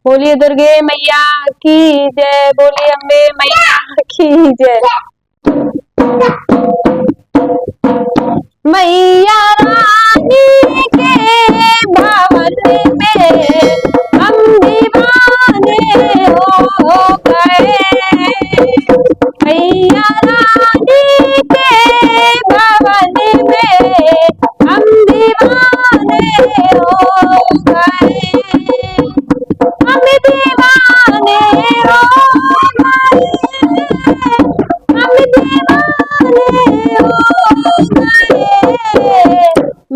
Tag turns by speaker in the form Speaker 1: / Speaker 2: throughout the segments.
Speaker 1: बोलिए दुर्गे मैया की जय, बोलिए अम्बे मैया की जय। मैया रानी के भवन में हम दीवाने हो गए। मैया रानी के भवन में हम दीवाने हो गए। हम दीवाने हो गए, हम दीवाने हो गए।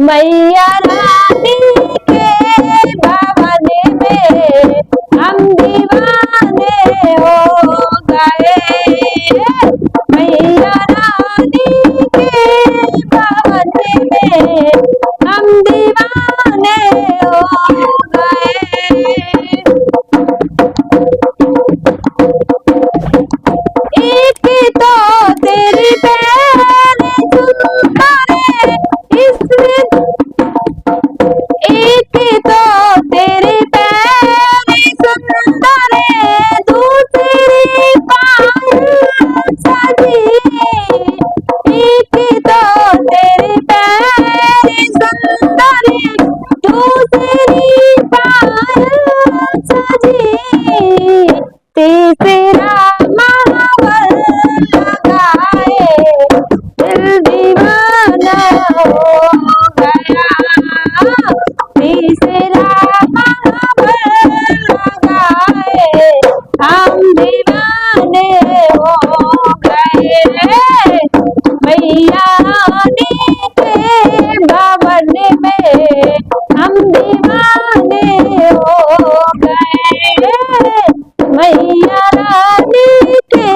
Speaker 1: मैया रानी के भवन में हम दीवाने हो गए। मैया रानी के भवन में हम दीवाने हो गए। एक तो तेरी बहन सुंदर इसमें, एक तो तेरी बहन सुंदर दूसरी पायल सजी। एक तो तेरी बहन सुंदर दूसरी पायल सजी। तीसरा महावर लगाए दिल दीवाना हो गया। तीसरा महावर लगाए हम दीवाने हो गए। मैया रानी के भवन में हम दीवाने हो गए। मैया रानी के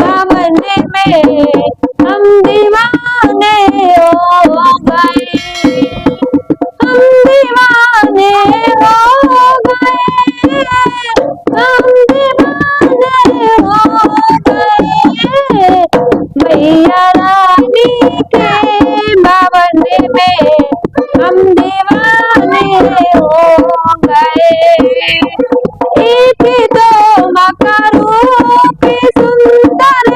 Speaker 1: भवन में हम दीवाने हो गए। हम दीवाने हो गए, हम दीवाने हो गए। मैया रानी के भवन में हम दीवाने हो गए। एक तो माँ का रूप सुंदर,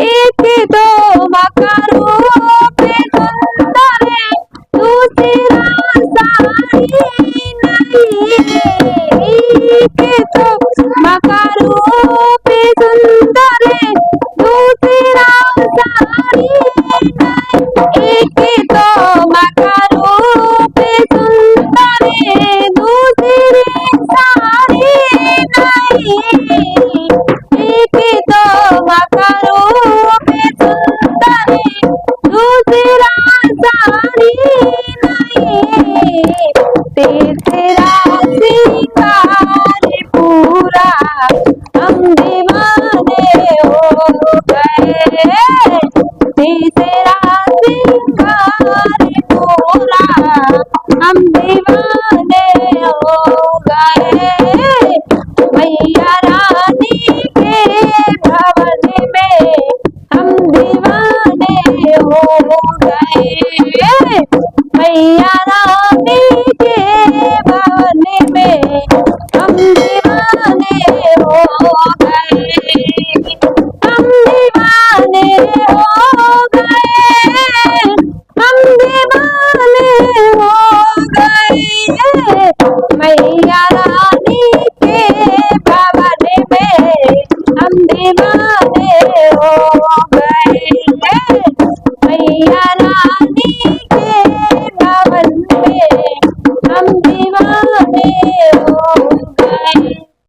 Speaker 1: एक तो माँ का रूप सुंदर दूसरा साड़ी नहीं। एक तो माँ का रूप सुंदर दूसरा साड़ी नहीं। एक तो माँ का रूप सुंदर दूसरी साड़ी नहीं। एक तो माँ का रूप सुंदर दूसरा साड़ी नहीं। तीसरा श्रृंगार पूरा हम दीवाने हो गए। तीसरा